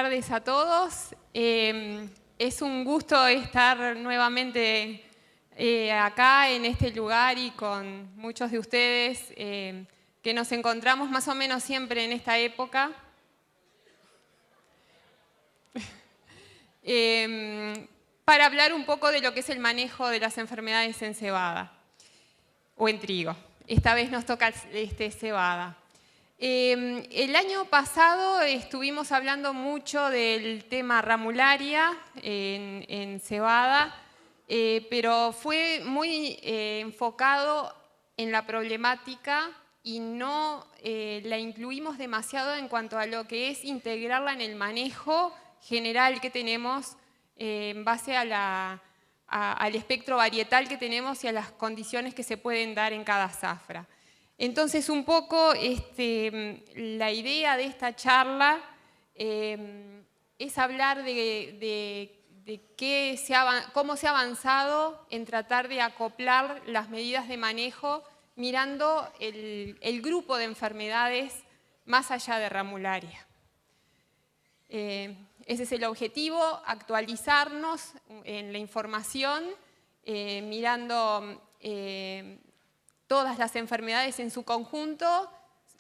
tardes a todos. Es un gusto estar nuevamente acá en este lugar y con muchos de ustedes que nos encontramos más o menos siempre en esta época. Para hablar un poco de lo que es el manejo de las enfermedades en cebada o en trigo. Esta vez nos toca cebada. El año pasado estuvimos hablando mucho del tema ramularia en cebada, pero fue muy enfocado en la problemática y no la incluimos demasiado en cuanto a lo que es integrarla en el manejo general que tenemos en base a al espectro varietal que tenemos y a las condiciones que se pueden dar en cada zafra. Entonces, un poco la idea de esta charla es hablar de cómo se ha avanzado en tratar de acoplar las medidas de manejo mirando el grupo de enfermedades más allá de ramularia. Ese es el objetivo, actualizarnos en la información, mirando todas las enfermedades en su conjunto,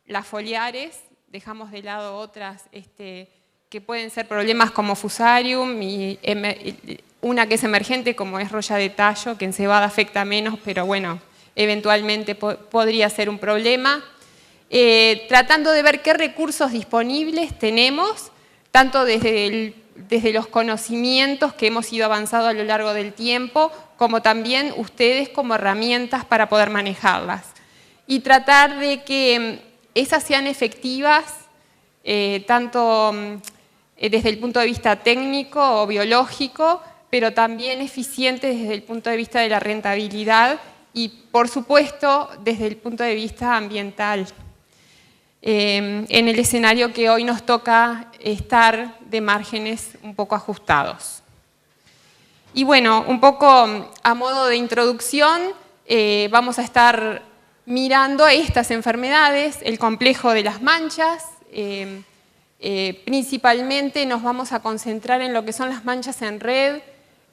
las foliares, dejamos de lado otras que pueden ser problemas como fusarium y una que es emergente como es roya de tallo, que en cebada afecta menos, pero bueno, eventualmente podría ser un problema. Tratando de ver qué recursos disponibles tenemos, tanto desde los conocimientos que hemos ido avanzando a lo largo del tiempo, como también ustedes como herramientas para poder manejarlas. Y tratar de que esas sean efectivas, tanto desde el punto de vista técnico o biológico, pero también eficientes desde el punto de vista de la rentabilidad y, por supuesto, desde el punto de vista ambiental. En el escenario que hoy nos toca estar de márgenes un poco ajustados. Y bueno, un poco a modo de introducción, vamos a estar mirando estas enfermedades, el complejo de las manchas, principalmente nos vamos a concentrar en lo que son las manchas en red,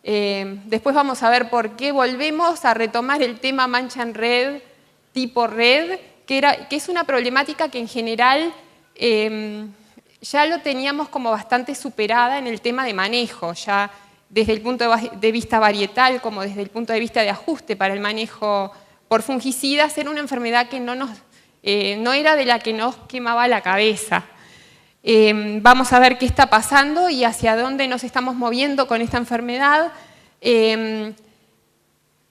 después vamos a ver por qué volvemos a retomar el tema mancha en red, tipo red, que es una problemática que en general ya lo teníamos como bastante superada en el tema de manejo, ya desde el punto de vista varietal como desde el punto de vista de ajuste para el manejo por fungicidas, era una enfermedad que no era de la que nos quemaba la cabeza. Vamos a ver qué está pasando y hacia dónde nos estamos moviendo con esta enfermedad.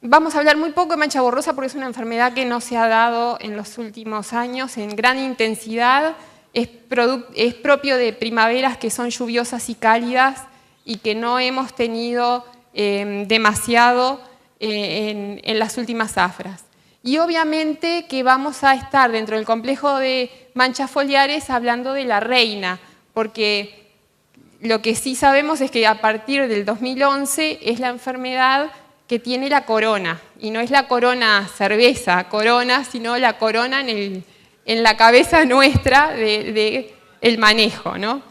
Vamos a hablar muy poco de mancha borrosa porque es una enfermedad que no se ha dado en los últimos años en gran intensidad. Es propio de primaveras que son lluviosas y cálidas y que no hemos tenido demasiado en las últimas zafras. Y obviamente que vamos a estar dentro del complejo de manchas foliares hablando de la reina, porque lo que sí sabemos es que a partir del 2011 es la enfermedad que tiene la corona, y no es la corona cerveza, corona, sino la corona en la cabeza nuestra del manejo, ¿no?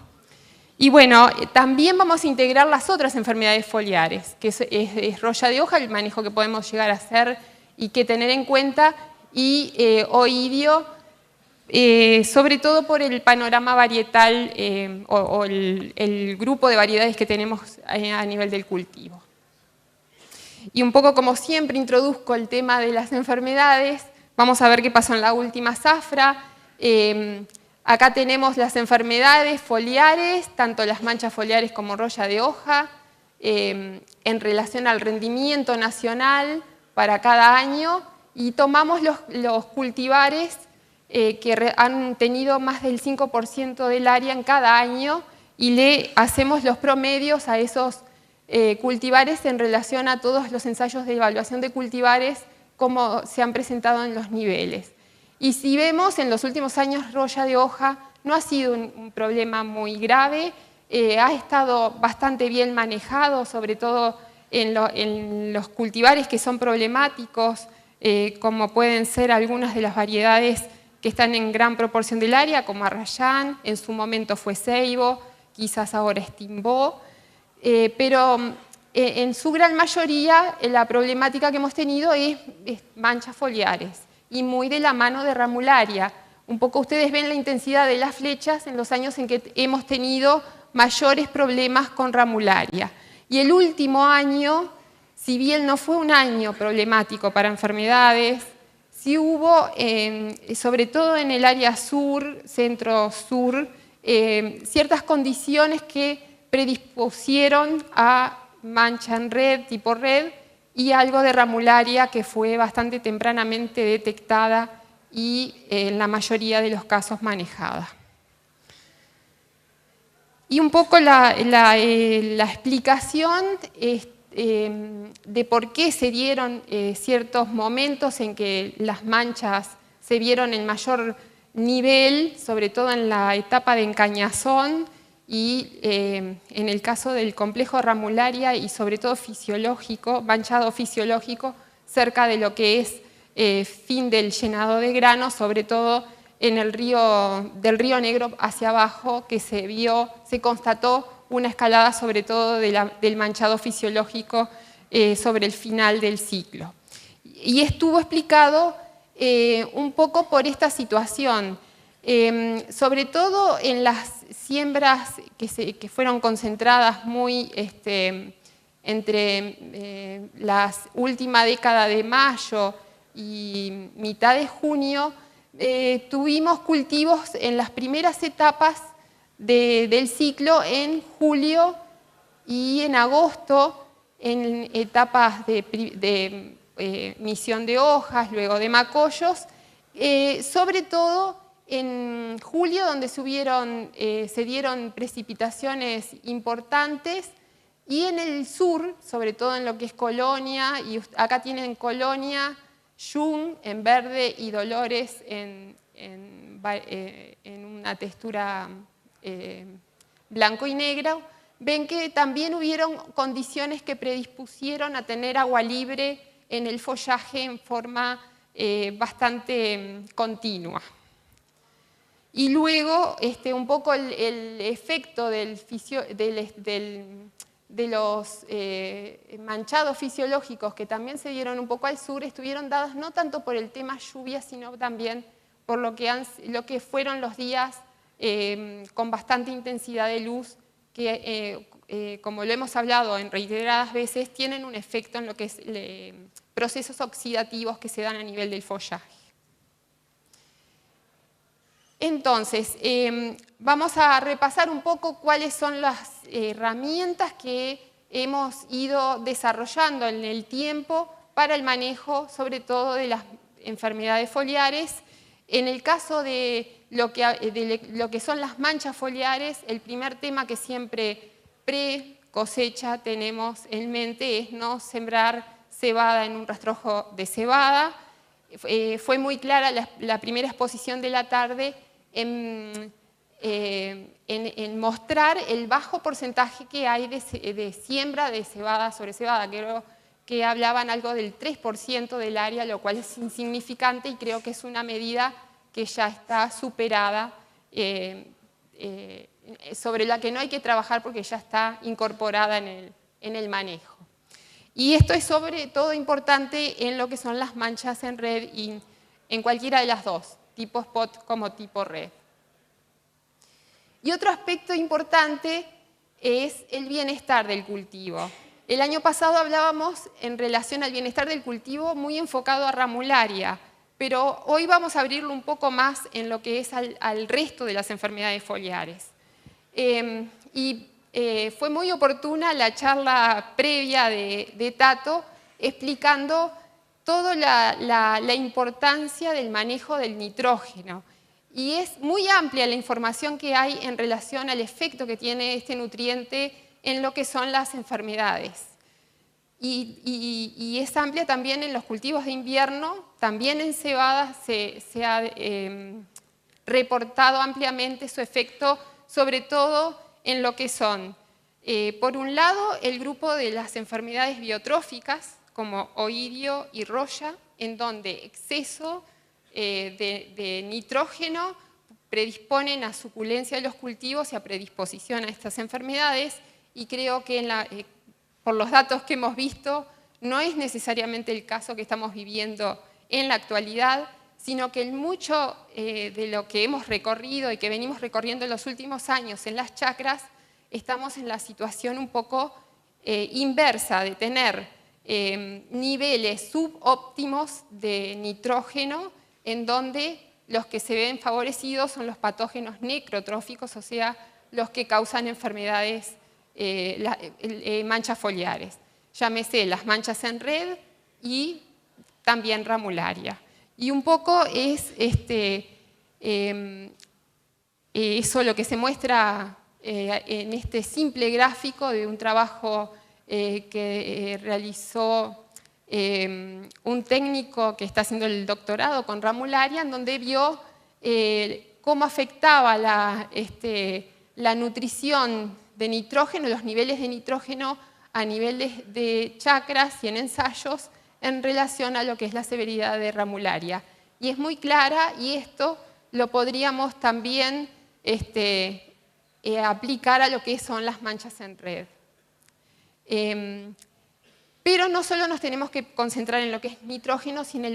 Y bueno, también vamos a integrar las otras enfermedades foliares, que es roya de hoja, el manejo que podemos llegar a hacer y que tener en cuenta, y oidio, sobre todo por el panorama varietal o el grupo de variedades que tenemos a nivel del cultivo. Y un poco como siempre introduzco el tema de las enfermedades, vamos a ver qué pasó en la última zafra. Acá tenemos las enfermedades foliares, tanto las manchas foliares como roya de hoja, en relación al rendimiento nacional para cada año, y tomamos los cultivares que han tenido más del 5% del área en cada año y le hacemos los promedios a esos cultivares en relación a todos los ensayos de evaluación de cultivares como se han presentado en los niveles. Y si vemos, en los últimos años roya de hoja no ha sido un problema muy grave, ha estado bastante bien manejado, sobre todo en los cultivares que son problemáticos, como pueden ser algunas de las variedades que están en gran proporción del área, como Arrayán, en su momento fue Ceibo, quizás ahora es Timbó, pero en su gran mayoría la problemática que hemos tenido es manchas foliares y muy de la mano de ramularia. Un poco ustedes ven la intensidad de las flechas en los años en que hemos tenido mayores problemas con ramularia. Y el último año, si bien no fue un año problemático para enfermedades, sí hubo, sobre todo en el área sur, centro-sur, ciertas condiciones que predispusieron a mancha en red, tipo red, y algo de ramularia que fue bastante tempranamente detectada y en la mayoría de los casos manejada. Y un poco la explicación de por qué se dieron ciertos momentos en que las manchas se vieron en mayor nivel, sobre todo en la etapa de encañazón y en el caso del complejo ramularia y sobre todo fisiológico, manchado fisiológico, cerca de lo que es fin del llenado de grano, sobre todo en el del río Negro hacia abajo, que se constató una escalada sobre todo del manchado fisiológico sobre el final del ciclo. Y estuvo explicado un poco por esta situación, sobre todo en las siembras que fueron concentradas muy entre la última década de mayo y mitad de junio, tuvimos cultivos en las primeras etapas del ciclo en julio y en agosto, en etapas de misión de hojas, luego de macollos, sobre todo en julio, donde se dieron precipitaciones importantes, y en el sur, sobre todo en lo que es Colonia, y acá tienen Colonia, Yung en verde y Dolores en una textura blanco y negro, ven que también hubieron condiciones que predispusieron a tener agua libre en el follaje en forma bastante continua. Y luego un poco el efecto de los manchados fisiológicos que también se dieron un poco al sur, estuvieron dadas no tanto por el tema lluvia, sino también por lo que fueron los días con bastante intensidad de luz, que como lo hemos hablado en reiteradas veces, tienen un efecto en lo que es procesos oxidativos que se dan a nivel del follaje. Entonces, vamos a repasar un poco cuáles son las herramientas que hemos ido desarrollando en el tiempo para el manejo, sobre todo de las enfermedades foliares. En el caso de lo que son las manchas foliares, el primer tema que siempre pre-cosecha tenemos en mente es no sembrar cebada en un rastrojo de cebada. Fue muy clara la primera exposición de la tarde en mostrar el bajo porcentaje que hay de siembra de cebada sobre cebada. Creo que hablaban algo del 3% del área, lo cual es insignificante y creo que es una medida que ya está superada, sobre la que no hay que trabajar porque ya está incorporada en el manejo. Y esto es sobre todo importante en lo que son las manchas en red y en cualquiera de las dos, tipo spot como tipo red. Y otro aspecto importante es el bienestar del cultivo. El año pasado hablábamos en relación al bienestar del cultivo muy enfocado a ramularia, pero hoy vamos a abrirlo un poco más en lo que es al resto de las enfermedades foliares. Fue muy oportuna la charla previa de Tato explicando toda la importancia del manejo del nitrógeno. Y es muy amplia la información que hay en relación al efecto que tiene este nutriente en lo que son las enfermedades. Y es amplia también en los cultivos de invierno, también en cebada se ha reportado ampliamente su efecto, sobre todo en lo que son, por un lado, el grupo de las enfermedades biotróficas, como oidio y roya, en donde exceso de nitrógeno predisponen a suculencia de los cultivos y a predisposición a estas enfermedades, y creo que por los datos que hemos visto, no es necesariamente el caso que estamos viviendo en la actualidad, sino que mucho de lo que hemos recorrido y que venimos recorriendo en los últimos años en las chacras, estamos en la situación un poco inversa de tener niveles subóptimos de nitrógeno, en donde los que se ven favorecidos son los patógenos necrotróficos, o sea, los que causan enfermedades, manchas foliares. Llámese las manchas en red y también ramularia. Y un poco es eso lo que se muestra en este simple gráfico de un trabajo que realizó un técnico que está haciendo el doctorado con ramularia, en donde vio cómo afectaba la nutrición de nitrógeno, los niveles de nitrógeno a niveles de chacras y en ensayos en relación a lo que es la severidad de ramularia. Y es muy clara, y esto lo podríamos también aplicar a lo que son las manchas en red. Pero no solo nos tenemos que concentrar en lo que es nitrógeno, sino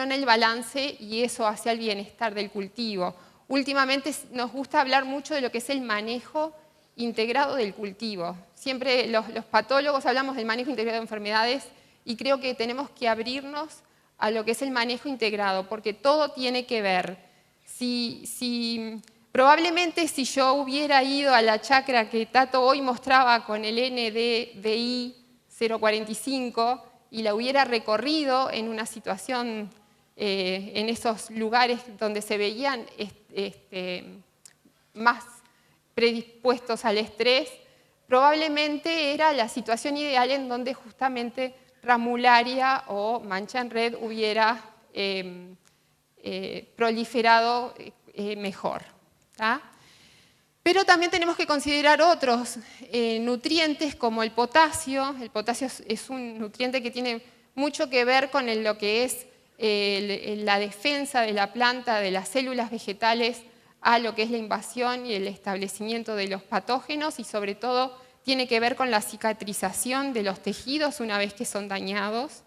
en el balance, y eso hacia el bienestar del cultivo. Últimamente nos gusta hablar mucho de lo que es el manejo integrado del cultivo. Siempre los patólogos hablamos del manejo integrado de enfermedades, y creo que tenemos que abrirnos a lo que es el manejo integrado, porque todo tiene que ver. Probablemente si yo hubiera ido a la chacra que Tato hoy mostraba con el NDVI 045 y la hubiera recorrido en una situación, en esos lugares donde se veían más predispuestos al estrés, probablemente era la situación ideal en donde justamente ramularia o mancha en red hubiera proliferado mejor. ¿tá? Pero también tenemos que considerar otros nutrientes como el potasio. El potasio es un nutriente que tiene mucho que ver con lo que es la defensa de la planta, de las células vegetales, a lo que es la invasión y el establecimiento de los patógenos, y sobre todo tiene que ver con la cicatrización de los tejidos una vez que son dañados.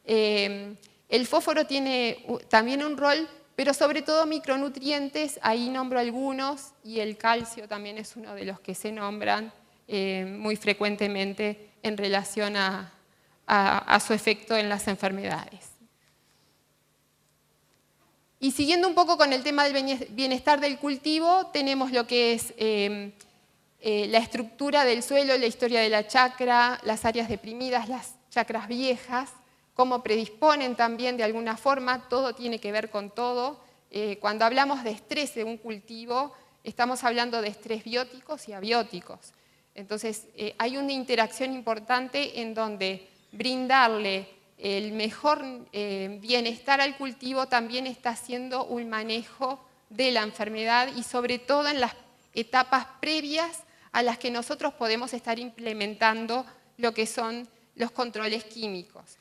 El fósforo tiene también un rol, pero sobre todo micronutrientes, ahí nombro algunos, y el calcio también es uno de los que se nombran muy frecuentemente en relación a su efecto en las enfermedades. Y siguiendo un poco con el tema del bienestar del cultivo, tenemos lo que es la estructura del suelo, la historia de la chacra, las áreas deprimidas, las chacras viejas, cómo predisponen también de alguna forma, todo tiene que ver con todo. Cuando hablamos de estrés de un cultivo, estamos hablando de estrés bióticos y abióticos. Entonces, hay una interacción importante en donde brindarle el mejor bienestar al cultivo también está haciendo un manejo de la enfermedad, y sobre todo en las etapas previas a las que nosotros podemos estar implementando lo que son los controles químicos.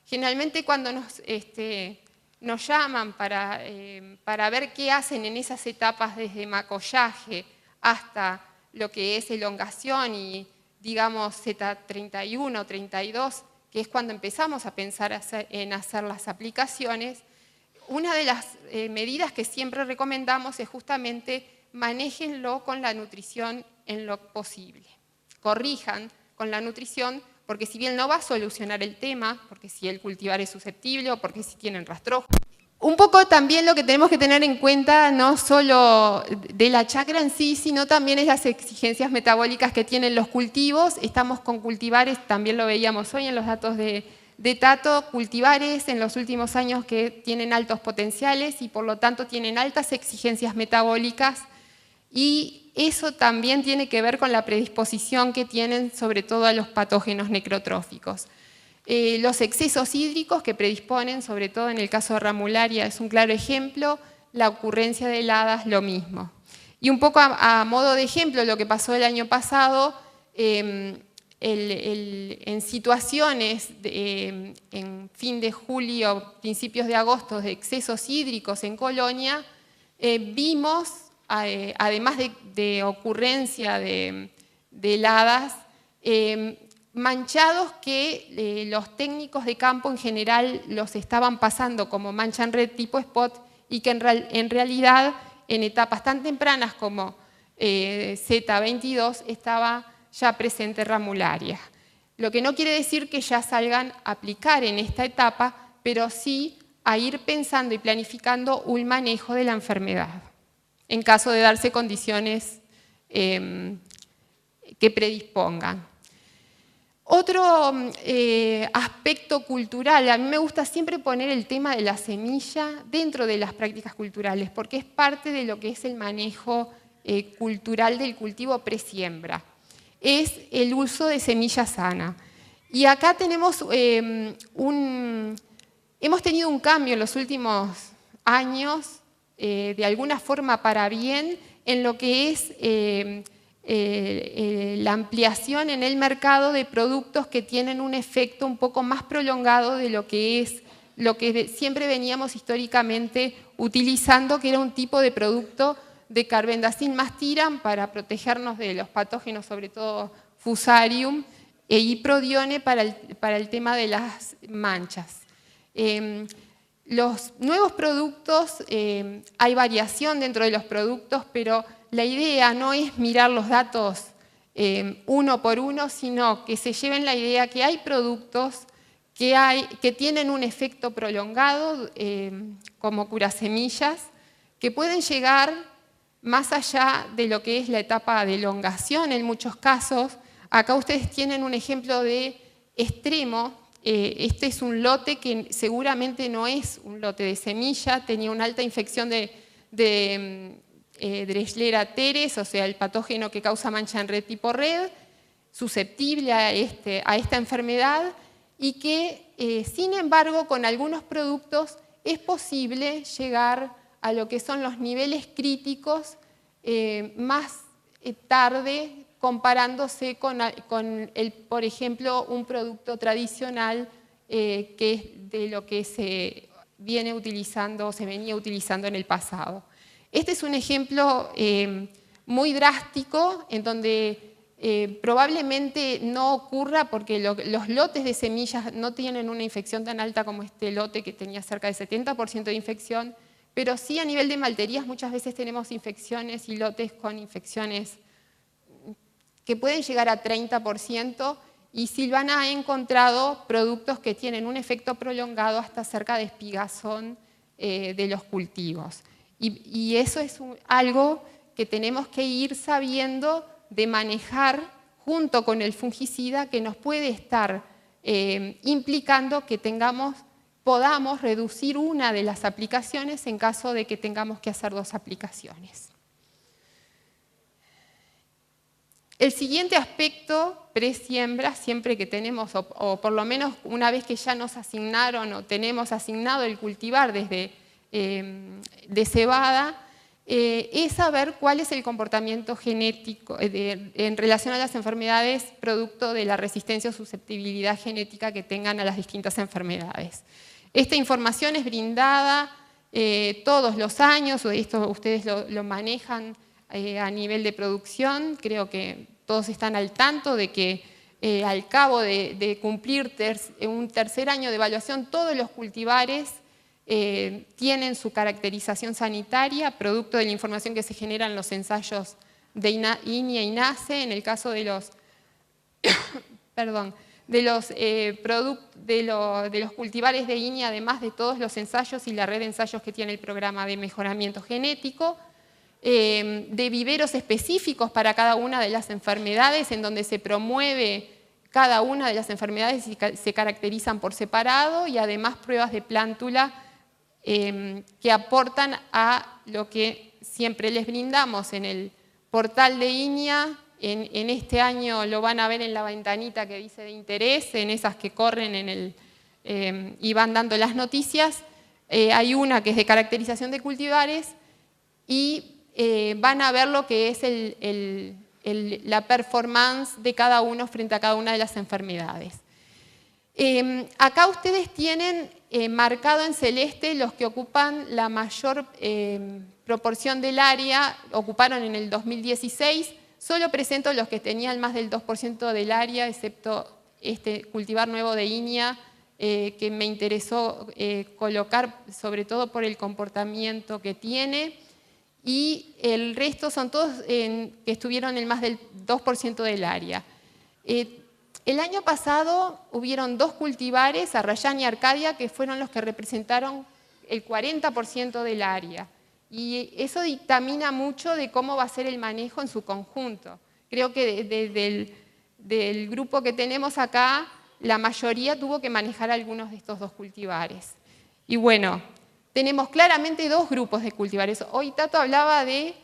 Generalmente cuando nos llaman para ver qué hacen en esas etapas desde macollaje hasta lo que es elongación y, digamos, Z31, 32, que es cuando empezamos a pensar en hacer las aplicaciones, una de las medidas que siempre recomendamos es justamente manéjenlo con la nutrición en lo posible. Corrijan con la nutrición, porque si bien no va a solucionar el tema, porque si el cultivar es susceptible o porque si tienen rastrojo. Un poco también lo que tenemos que tener en cuenta, no solo de la chacra en sí, sino también es las exigencias metabólicas que tienen los cultivos. Estamos con cultivares, también lo veíamos hoy en los datos de Tato, cultivares en los últimos años que tienen altos potenciales y por lo tanto tienen altas exigencias metabólicas, y eso también tiene que ver con la predisposición que tienen sobre todo a los patógenos necrotróficos. Los excesos hídricos que predisponen, sobre todo en el caso de ramularia, es un claro ejemplo, la ocurrencia de heladas, lo mismo. Y un poco a modo de ejemplo, lo que pasó el año pasado, en situaciones en fin de julio, principios de agosto, de excesos hídricos en Colonia, vimos, además de ocurrencia de heladas, manchados que los técnicos de campo en general los estaban pasando como mancha en red tipo spot y que en realidad en etapas tan tempranas como Z22 estaba ya presente ramularia. Lo que no quiere decir que ya salgan a aplicar en esta etapa, pero sí a ir pensando y planificando un manejo de la enfermedad, en caso de darse condiciones que predispongan. Otro aspecto cultural, a mí me gusta siempre poner el tema de la semilla dentro de las prácticas culturales, porque es parte de lo que es el manejo cultural del cultivo presiembra. Es el uso de semilla sana. Y acá tenemos hemos tenido un cambio en los últimos años, de alguna forma para bien, en lo que es la ampliación en el mercado de productos que tienen un efecto un poco más prolongado de lo que siempre veníamos históricamente utilizando, que era un tipo de producto de carbendazim mastiran para protegernos de los patógenos, sobre todo Fusarium, e Iprodione para el tema de las manchas. Los nuevos productos, hay variación dentro de los productos, pero la idea no es mirar los datos uno por uno, sino que se lleven la idea que hay productos que tienen un efecto prolongado, como curasemillas, que pueden llegar más allá de lo que es la etapa de elongación en muchos casos. Acá ustedes tienen un ejemplo de extremo. Este es un lote que seguramente no es un lote de semilla, tenía una alta infección de Dreschlera teres, o sea, el patógeno que causa mancha en red tipo red, susceptible a esta enfermedad, y que, sin embargo, con algunos productos es posible llegar a lo que son los niveles críticos más tarde, comparándose con por ejemplo, un producto tradicional que es de lo que se viene utilizando o se venía utilizando en el pasado. Este es un ejemplo muy drástico en donde probablemente no ocurra porque los lotes de semillas no tienen una infección tan alta como este lote que tenía cerca del 70% de infección, pero sí a nivel de malterías muchas veces tenemos infecciones y lotes con infecciones que pueden llegar a 30%, y Silvana ha encontrado productos que tienen un efecto prolongado hasta cerca de espigazón de los cultivos. Y eso es algo que tenemos que ir sabiendo de manejar junto con el fungicida, que nos puede estar implicando que podamos reducir una de las aplicaciones en caso de que tengamos que hacer 2 aplicaciones. El siguiente aspecto, presiembra, siempre que tenemos, o por lo menos una vez que ya nos asignaron o tenemos asignado el cultivar desde de cebada, es saber cuál es el comportamiento genético en relación a las enfermedades producto de la resistencia o susceptibilidad genética que tengan a las distintas enfermedades. Esta información es brindada todos los años, esto ustedes lo manejan a nivel de producción. Creo que todos están al tanto de que al cabo de cumplir un tercer año de evaluación, todos los cultivares tienen su caracterización sanitaria, producto de la información que se genera en los ensayos de INIA y NACE. En el caso de los, de los cultivares de INIA, además de todos los ensayos y la red de ensayos que tiene el programa de mejoramiento genético, de viveros específicos para cada una de las enfermedades, en donde se promueve cada una de las enfermedades y se caracterizan por separado, y además pruebas de plántula que aportan a lo que siempre les brindamos en el portal de INIA. En este año lo van a ver en la ventanita que dice de interés, en esas que corren y van dando las noticias. Hay una que es de caracterización de cultivares y van a ver lo que es la performance de cada uno frente a cada una de las enfermedades. Acá ustedes tienen marcado en celeste los que ocupan la mayor proporción del área, ocuparon en el 2016. Solo presento los que tenían más del 2% del área, excepto este cultivar nuevo de Inia, que me interesó colocar sobre todo por el comportamiento que tiene, y el resto son todos que estuvieron en más del 2% del área. El año pasado hubieron 2 cultivares, Arrayán y Arcadia, que fueron los que representaron el 40% del área. Y eso dictamina mucho de cómo va a ser el manejo en su conjunto. Creo que del grupo que tenemos acá, la mayoría tuvo que manejar algunos de estos 2 cultivares. Y bueno, tenemos claramente 2 grupos de cultivares. Hoy Tato hablaba de,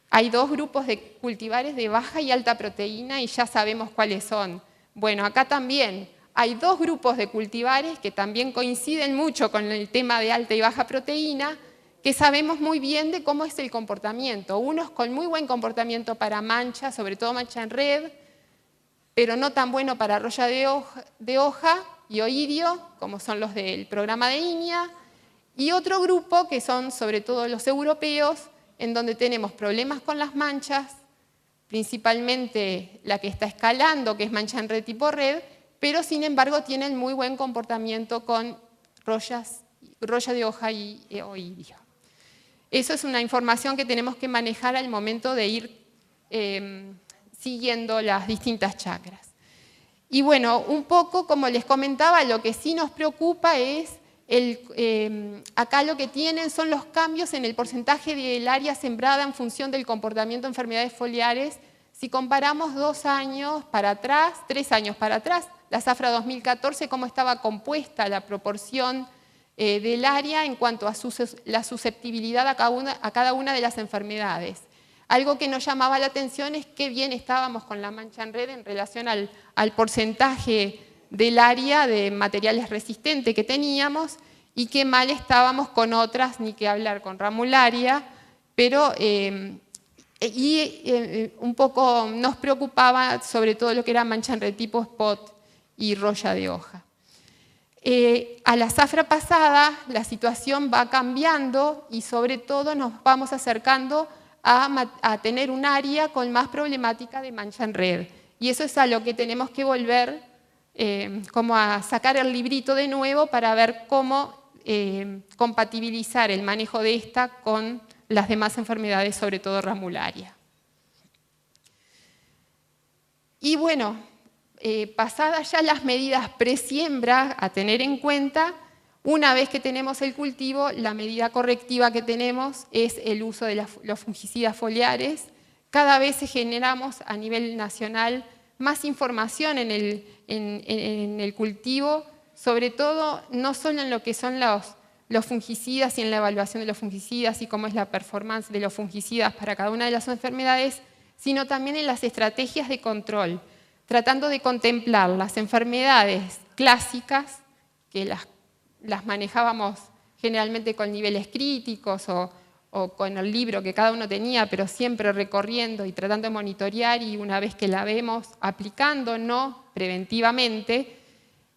hay 2 grupos de cultivares de baja y alta proteína y ya sabemos cuáles son. Bueno, acá también hay 2 grupos de cultivares que también coinciden mucho con el tema de alta y baja proteína, que sabemos muy bien de cómo es el comportamiento. Unos con muy buen comportamiento para mancha, sobre todo mancha en red, pero no tan bueno para roya de hoja y oidio, como son los del programa de Inia, y otro grupo que son sobre todo los europeos, en donde tenemos problemas con las manchas, principalmente la que está escalando, que es mancha en red tipo red, pero sin embargo tienen muy buen comportamiento con roya de hoja y oidio. Eso es una información que tenemos que manejar al momento de ir siguiendo las distintas chacras. Y bueno, un poco como les comentaba, lo que sí nos preocupa es, acá lo que tienen son los cambios en el porcentaje del área sembrada en función del comportamiento de enfermedades foliares. Si comparamos 2 años para atrás, 3 años para atrás, la zafra 2014, cómo estaba compuesta la proporción del área en cuanto a la susceptibilidad a cada una de las enfermedades. Algo que nos llamaba la atención es qué bien estábamos con la mancha en red en relación al porcentaje del área de materiales resistentes que teníamos y qué mal estábamos con otras, ni que hablar con ramularia, pero un poco nos preocupaba sobre todo lo que era mancha en red tipo spot y roya de hoja. A la zafra pasada la situación va cambiando y sobre todo nos vamos acercando a tener un área con más problemática de mancha en red. Y eso es a lo que tenemos que volver como a sacar el librito de nuevo para ver cómo compatibilizar el manejo de esta con las demás enfermedades, sobre todo ramularia. Y bueno, pasadas ya las medidas presiembra a tener en cuenta, una vez que tenemos el cultivo, la medida correctiva que tenemos es el uso de los fungicidas foliares. Cada vez generamos a nivel nacional más información en el cultivo, sobre todo no solo en lo que son los fungicidas y en la evaluación de los fungicidas y cómo es la performance de los fungicidas para cada una de las enfermedades, sino también en las estrategias de control, tratando de contemplar las enfermedades clásicas, que las manejábamos generalmente con niveles críticos o con el libro que cada uno tenía, pero siempre recorriendo y tratando de monitorear y una vez que la vemos aplicando, no preventivamente,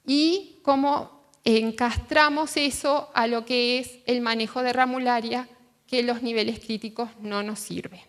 y cómo encastramos eso a lo que es el manejo de ramularia, que los niveles críticos no nos sirven.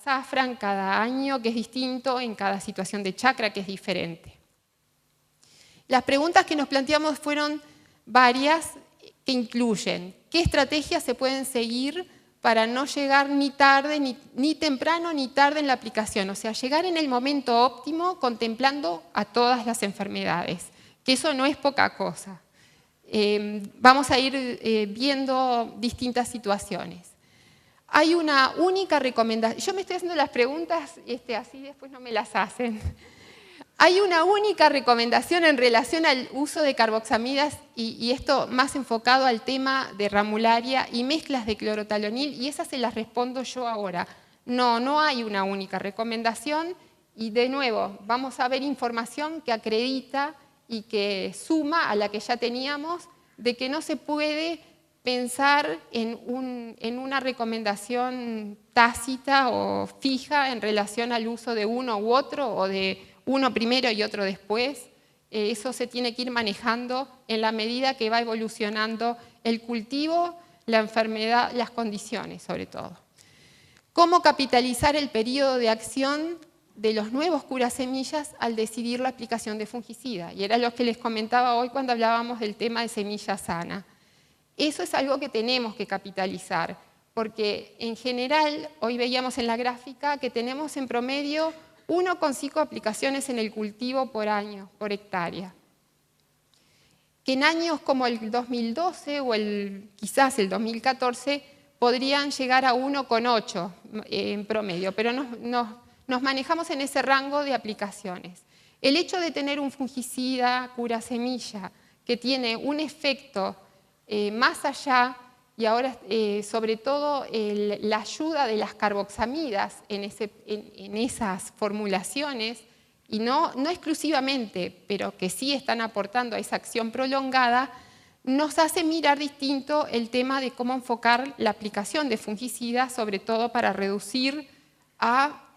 Zafra en cada año, que es distinto, en cada situación de chacra, que es diferente. Las preguntas que nos planteamos fueron varias, que incluyen qué estrategias se pueden seguir para no llegar ni tarde, ni temprano ni tarde en la aplicación, o sea, llegar en el momento óptimo contemplando a todas las enfermedades, que eso no es poca cosa. Vamos a ir viendo distintas situaciones. Hay una única recomendación. Yo me estoy haciendo las preguntas así después no me las hacen. Hay una única recomendación en relación al uso de carboxamidas y esto más enfocado al tema de ramularia y mezclas de clorotalonil, y esas se las respondo yo ahora. No hay una única recomendación y de nuevo vamos a ver información que acredita y que suma a la que ya teníamos de que no se puede pensar en una recomendación tácita o fija en relación al uso de uno u otro o de uno primero y otro después. Eso se tiene que ir manejando en la medida que va evolucionando el cultivo, la enfermedad, las condiciones sobre todo. ¿Cómo capitalizar el periodo de acción de los nuevos curasemillas al decidir la aplicación de fungicida? Y era lo que les comentaba hoy cuando hablábamos del tema de semilla sana. Eso es algo que tenemos que capitalizar, porque en general, hoy veíamos en la gráfica que tenemos en promedio 1,5 aplicaciones en el cultivo por año, por hectárea. Que en años como el 2012 o quizás el 2014 podrían llegar a 1,8 en promedio, pero nos manejamos en ese rango de aplicaciones. El hecho de tener un fungicida curasemilla que tiene un efecto más allá, y ahora sobre todo la ayuda de las carboxamidas en esas formulaciones, y no exclusivamente, pero que sí están aportando a esa acción prolongada, nos hace mirar distinto el tema de cómo enfocar la aplicación de fungicidas, sobre todo para reducir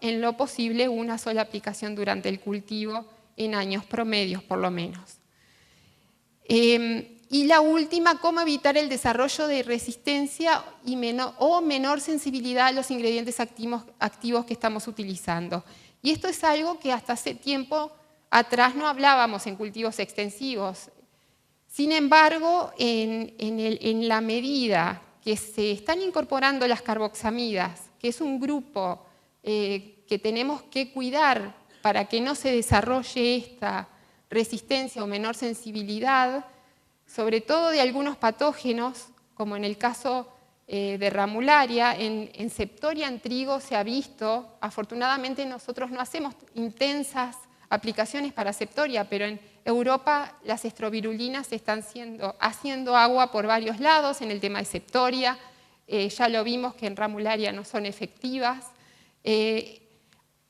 en lo posible, una sola aplicación durante el cultivo en años promedios, por lo menos. Y la última, cómo evitar el desarrollo de resistencia o menor sensibilidad a los ingredientes activos que estamos utilizando. Y esto es algo que hasta hace tiempo atrás no hablábamos en cultivos extensivos. Sin embargo, en la medida que se están incorporando las carboxamidas, que es un grupo que tenemos que cuidar para que no se desarrolle esta resistencia o menor sensibilidad, sobre todo de algunos patógenos, como en el caso de ramularia, en septoria, en trigo se ha visto, afortunadamente nosotros no hacemos intensas aplicaciones para septoria, pero en Europa las estrovirulinas están haciendo agua por varios lados en el tema de septoria, ya lo vimos que en ramularia no son efectivas,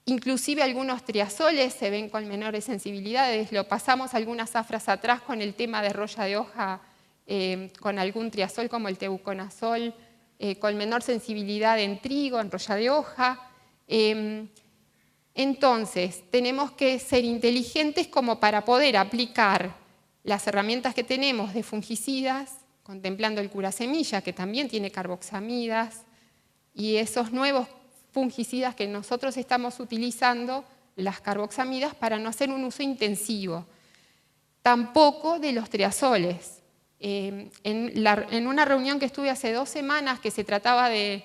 inclusive algunos triazoles se ven con menores sensibilidades, lo pasamos algunas zafras atrás con el tema de roya de hoja, con algún triazol como el teuconazol, con menor sensibilidad en trigo, en roya de hoja. Entonces, tenemos que ser inteligentes como para poder aplicar las herramientas que tenemos de fungicidas, contemplando el curasemilla, que también tiene carboxamidas, y esos nuevos fungicidas que nosotros estamos utilizando, las carboxamidas, para no hacer un uso intensivo. Tampoco de los triazoles. En una reunión que estuve hace 2 semanas, que se trataba de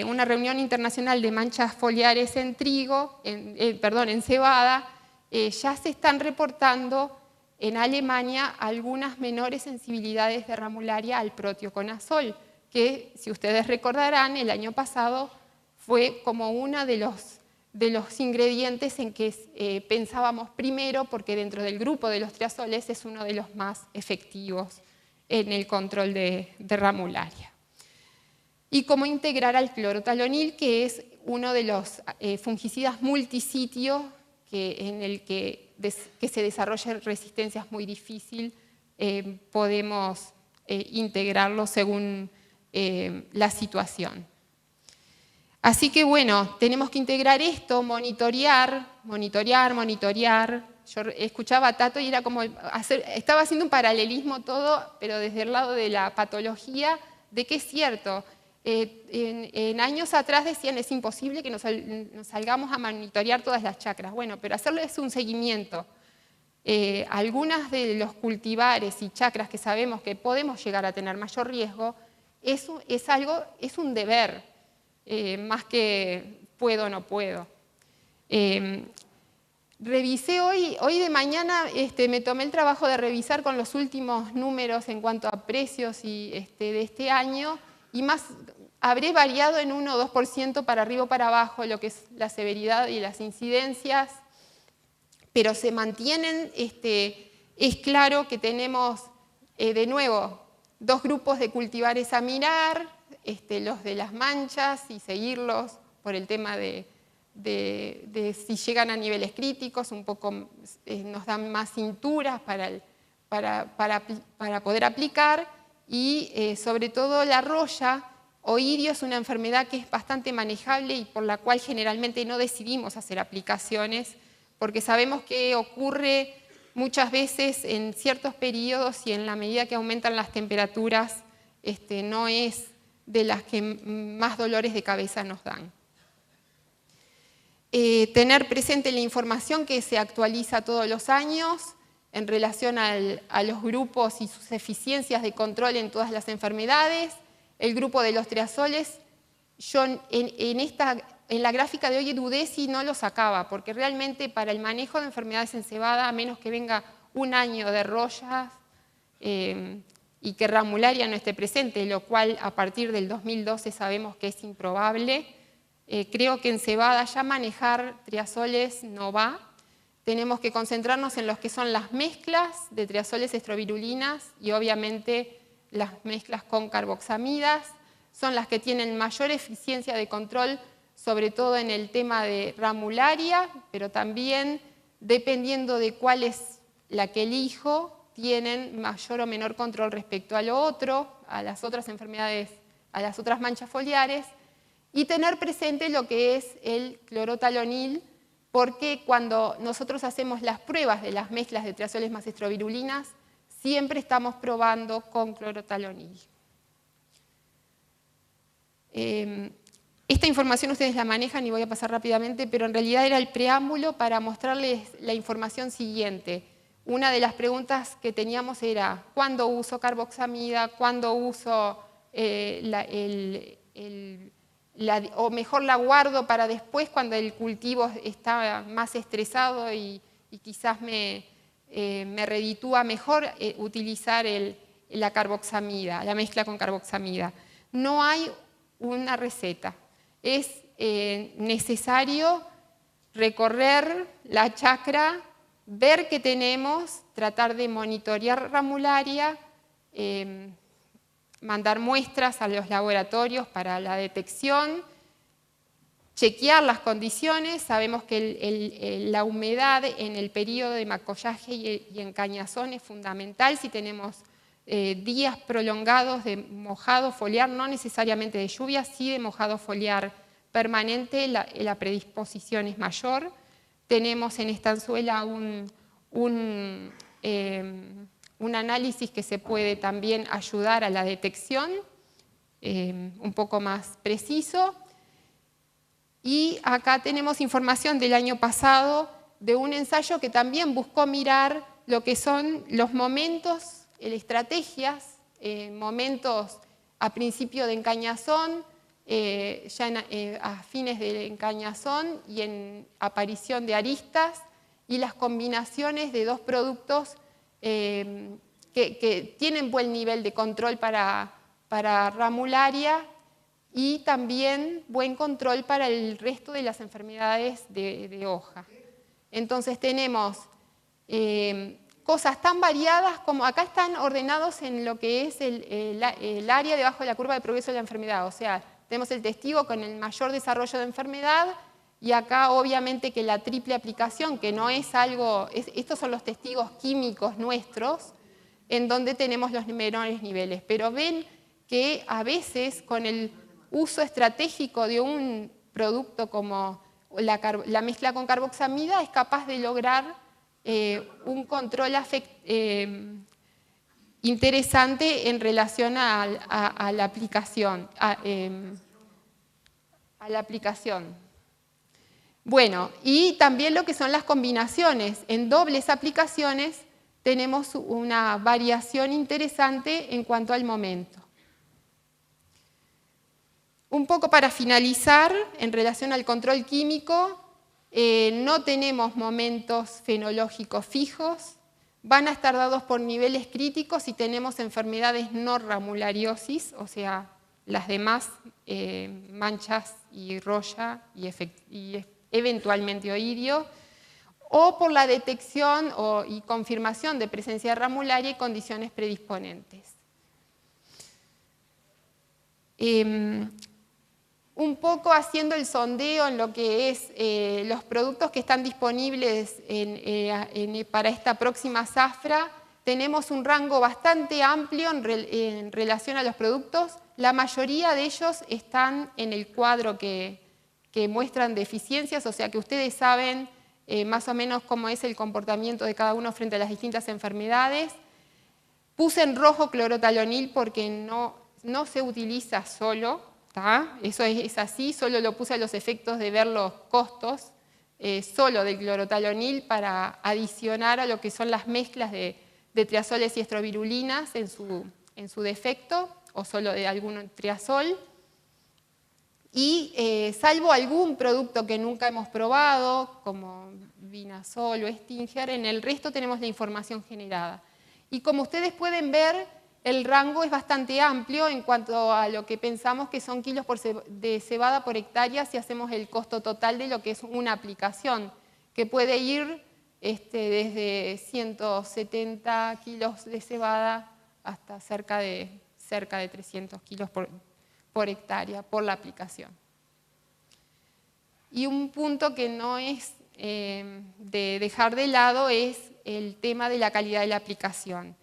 una reunión internacional de manchas foliares en trigo, en cebada, ya se están reportando en Alemania algunas menores sensibilidades de ramularia al proteoconazol, que si ustedes recordarán, el año pasado fue como uno de los ingredientes en que pensábamos primero, porque dentro del grupo de los triazoles es uno de los más efectivos en el control de ramularia. Y cómo integrar al clorotalonil, que es uno de los fungicidas multisitio en el que se desarrolla resistencia es muy difícil, podemos integrarlo según la situación. Así que bueno, tenemos que integrar esto, monitorear. Yo escuchaba a Tato y era como estaba haciendo un paralelismo todo, pero desde el lado de la patología, de que es cierto. En años atrás decían es imposible que nos salgamos a monitorear todas las chacras. Bueno, pero hacerles un seguimiento. Algunas de los cultivares y chacras que sabemos que podemos llegar a tener mayor riesgo, es un deber. Más que puedo o no puedo. Revisé hoy de mañana, me tomé el trabajo de revisar con los últimos números en cuanto a precios de este año, y habré variado en 1 o 2% para arriba o para abajo lo que es la severidad y las incidencias, pero se mantienen. Es claro que tenemos, de nuevo, dos grupos de cultivares a mirar, los de las manchas y seguirlos por el tema de si llegan a niveles críticos, un poco nos dan más cinturas para poder aplicar, y sobre todo la roya oidio es una enfermedad que es bastante manejable y por la cual generalmente no decidimos hacer aplicaciones, porque sabemos que ocurre muchas veces en ciertos periodos y en la medida que aumentan las temperaturas, no es de las que más dolores de cabeza nos dan. Tener presente la información que se actualiza todos los años en relación a los grupos y sus eficiencias de control en todas las enfermedades. El grupo de los triazoles, yo en la gráfica de hoy dudé si no lo sacaba, porque realmente para el manejo de enfermedades en cebada, a menos que venga un año de royas y que ramularia no esté presente, lo cual a partir del 2012 sabemos que es improbable, creo que en cebada ya manejar triazoles no va. Tenemos que concentrarnos en los que son las mezclas de triazoles estrovirulinas y obviamente las mezclas con carboxamidas. Son las que tienen mayor eficiencia de control, sobre todo en el tema de ramularia, pero también dependiendo de cuál es la que elijo, tienen mayor o menor control respecto a lo otro, a las otras enfermedades, a las otras manchas foliares. Y tener presente lo que es el clorotalonil, porque cuando nosotros hacemos las pruebas de las mezclas de triazoles más estrovirulinas, siempre estamos probando con clorotalonil. Esta información ustedes la manejan y voy a pasar rápidamente, pero en realidad era el preámbulo para mostrarles la información siguiente. Una de las preguntas que teníamos era ¿cuándo uso carboxamida? ¿Cuándo uso o mejor la guardo para después cuando el cultivo está más estresado y quizás me reditúa mejor utilizar la carboxamida, la mezcla con carboxamida? No hay una receta. Es necesario recorrer la chacra, ver qué tenemos, tratar de monitorear ramularia, mandar muestras a los laboratorios para la detección, chequear las condiciones. Sabemos que la humedad en el periodo de macollaje y en cañazón es fundamental. Si tenemos días prolongados de mojado foliar, no necesariamente de lluvia, sí de mojado foliar permanente, la predisposición es mayor. Tenemos en estanzuela un análisis que se puede también ayudar a la detección, un poco más preciso. Y acá tenemos información del año pasado de un ensayo que también buscó mirar lo que son los momentos, estrategias, momentos a principio de encañazón, ya a fines de encañazón y en aparición de aristas, y las combinaciones de dos productos que tienen buen nivel de control para ramularia y también buen control para el resto de las enfermedades de hoja. Entonces tenemos cosas tan variadas como acá están ordenados en lo que es el área debajo de la curva de progreso de la enfermedad. O sea, tenemos el testigo con el mayor desarrollo de enfermedad y acá obviamente que la triple aplicación, que no es algo, estos son los testigos químicos nuestros, en donde tenemos los menores niveles. Pero ven que a veces con el uso estratégico de un producto como la mezcla con carboxamida es capaz de lograr un control interesante en relación a la aplicación. Bueno, y también lo que son las combinaciones. En dobles aplicaciones tenemos una variación interesante en cuanto al momento. Un poco para finalizar, en relación al control químico, no tenemos momentos fenológicos fijos, van a estar dados por niveles críticos si tenemos enfermedades no ramulariosis, o sea, las demás manchas y roya y eventualmente oidio, o por la detección y confirmación de presencia de ramularia y condiciones predisponentes. Un poco haciendo el sondeo en lo que es los productos que están disponibles para esta próxima zafra, tenemos un rango bastante amplio en relación a los productos. La mayoría de ellos están en el cuadro que muestran deficiencias, o sea que ustedes saben más o menos cómo es el comportamiento de cada uno frente a las distintas enfermedades. Puse en rojo clorotalonil porque no se utiliza solo, ¿tá? Eso es así, solo lo puse a los efectos de ver los costos solo del clorotalonil para adicionar a lo que son las mezclas de triazoles y estrobirulinas en su defecto, o solo de algún triazol. Y salvo algún producto que nunca hemos probado, como Vinazol o Stinger, en el resto tenemos la información generada. Y como ustedes pueden ver, el rango es bastante amplio en cuanto a lo que pensamos que son kilos de cebada por hectárea si hacemos el costo total de lo que es una aplicación, que puede ir desde 170 kilos de cebada hasta cerca de 300 kilos por hectárea por la aplicación. Y un punto que no es de dejar de lado es el tema de la calidad de la aplicación.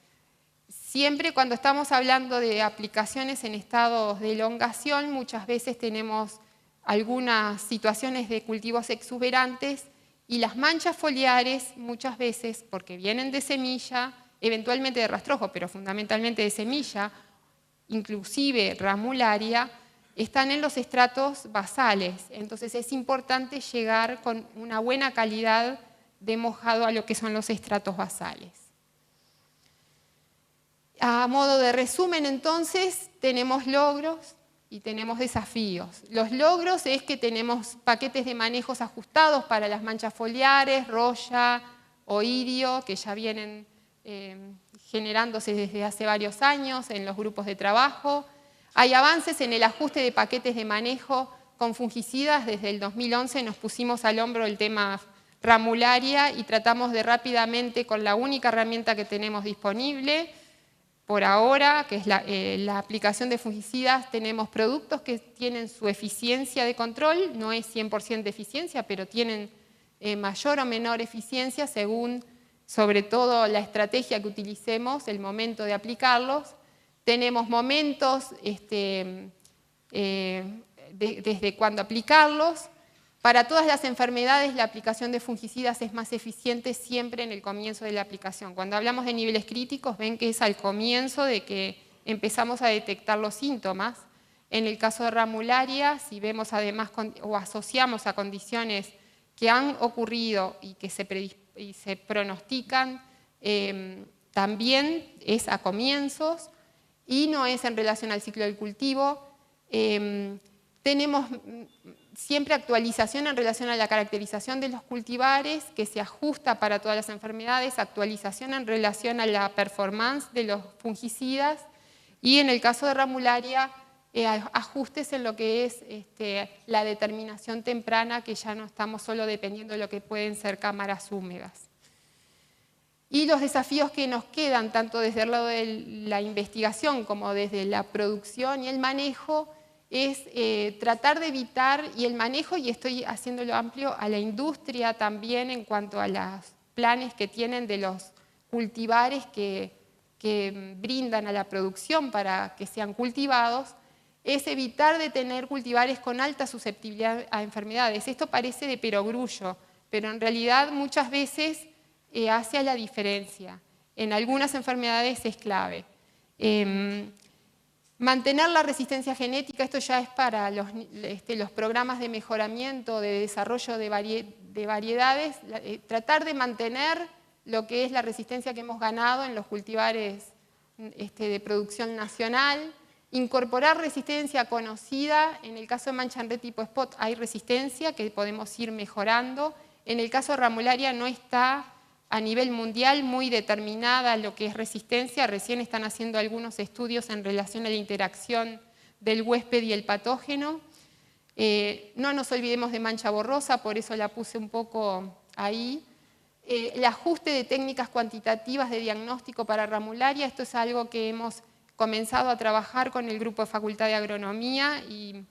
Siempre cuando estamos hablando de aplicaciones en estados de elongación, muchas veces tenemos algunas situaciones de cultivos exuberantes y las manchas foliares muchas veces, porque vienen de semilla, eventualmente de rastrojo, pero fundamentalmente de semilla, inclusive ramularia, están en los estratos basales. Entonces es importante llegar con una buena calidad de mojado a lo que son los estratos basales. A modo de resumen, entonces, tenemos logros y tenemos desafíos. Los logros es que tenemos paquetes de manejos ajustados para las manchas foliares, roya o irio, que ya vienen generándose desde hace varios años en los grupos de trabajo. Hay avances en el ajuste de paquetes de manejo con fungicidas. Desde el 2011 nos pusimos al hombro el tema ramularia y tratamos de rápidamente, con la única herramienta que tenemos disponible, por ahora, que es la aplicación de fungicidas, tenemos productos que tienen su eficiencia de control, no es 100% de eficiencia, pero tienen mayor o menor eficiencia según, sobre todo, la estrategia que utilicemos, el momento de aplicarlos. Tenemos momentos desde cuándo aplicarlos. Para todas las enfermedades, la aplicación de fungicidas es más eficiente siempre en el comienzo de la aplicación. Cuando hablamos de niveles críticos, ven que es al comienzo de que empezamos a detectar los síntomas. En el caso de ramularia, si vemos además o asociamos a condiciones que han ocurrido y que se pronostican, también es a comienzos y no es en relación al ciclo del cultivo. Tenemos siempre actualización en relación a la caracterización de los cultivares, que se ajusta para todas las enfermedades, actualización en relación a la performance de los fungicidas y en el caso de ramularia, ajustes en lo que es la determinación temprana, que ya no estamos solo dependiendo de lo que pueden ser cámaras húmedas. Y los desafíos que nos quedan, tanto desde el lado de la investigación como desde la producción y el manejo, es tratar de evitar, y el manejo, y estoy haciéndolo amplio, a la industria también en cuanto a los planes que tienen de los cultivares que brindan a la producción para que sean cultivados, es evitar de tener cultivares con alta susceptibilidad a enfermedades. Esto parece de perogrullo, pero en realidad muchas veces hace a la diferencia. En algunas enfermedades es clave. Mantener la resistencia genética, esto ya es para los programas de mejoramiento, de desarrollo de variedades, tratar de mantener lo que es la resistencia que hemos ganado en los cultivares de producción nacional, incorporar resistencia conocida. En el caso de mancha en red tipo spot hay resistencia que podemos ir mejorando. En el caso de ramularia no está a nivel mundial muy determinada lo que es resistencia, recién están haciendo algunos estudios en relación a la interacción del huésped y el patógeno. No nos olvidemos de mancha borrosa, por eso la puse un poco ahí. el ajuste de técnicas cuantitativas de diagnóstico para ramularia. Esto es algo que hemos comenzado a trabajar con el grupo de Facultad de Agronomía y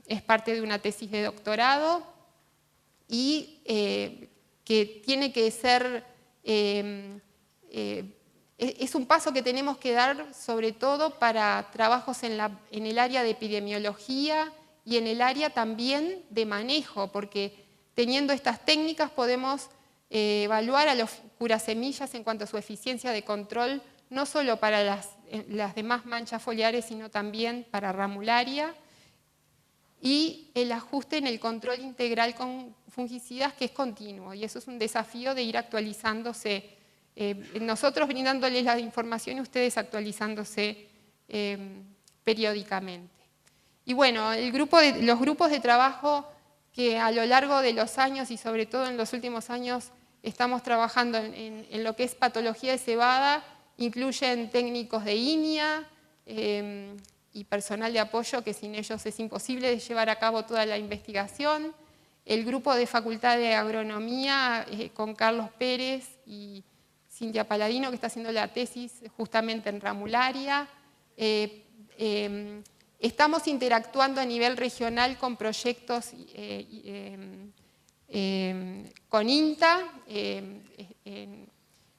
es parte de una tesis de doctorado y que tiene que ser, es un paso que tenemos que dar sobre todo para trabajos en el área de epidemiología y en el área también de manejo, porque teniendo estas técnicas podemos evaluar a los curasemillas en cuanto a su eficiencia de control, no solo para las demás manchas foliares, sino también para ramularia, y el ajuste en el control integral con fungicidas, que es continuo, y eso es un desafío de ir actualizándose, nosotros brindándoles la información y ustedes actualizándose periódicamente. Y bueno, los grupos de trabajo que a lo largo de los años y sobre todo en los últimos años estamos trabajando en lo que es patología de cebada, incluyen técnicos de INIA y personal de apoyo, que sin ellos es imposible de llevar a cabo toda la investigación. El grupo de Facultad de Agronomía con Carlos Pérez y Cintia Paladino, que está haciendo la tesis justamente en ramularia. Estamos interactuando a nivel regional con proyectos con INTA.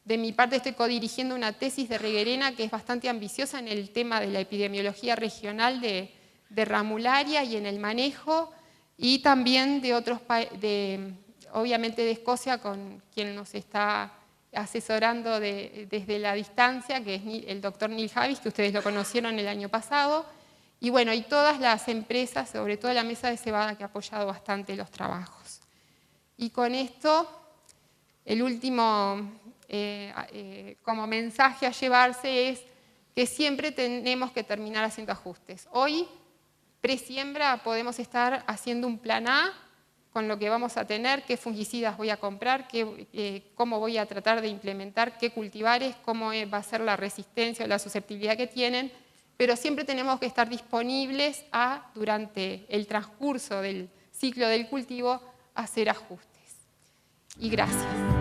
De mi parte estoy codirigiendo una tesis de Reguerena que es bastante ambiciosa en el tema de la epidemiología regional de ramularia y en el manejo, y también de otros obviamente de Escocia, con quien nos está asesorando desde la distancia, que es el doctor Neil Havis, que ustedes lo conocieron el año pasado, y bueno, y todas las empresas, sobre todo la mesa de cebada, que ha apoyado bastante los trabajos. Y con esto, el último como mensaje a llevarse es que siempre tenemos que terminar haciendo ajustes. Hoy, pre-siembra, podemos estar haciendo un plan A con lo que vamos a tener, qué fungicidas voy a comprar, cómo voy a tratar de implementar, qué cultivares, cómo va a ser la resistencia o la susceptibilidad que tienen, pero siempre tenemos que estar disponibles durante el transcurso del ciclo del cultivo, a hacer ajustes. Y gracias.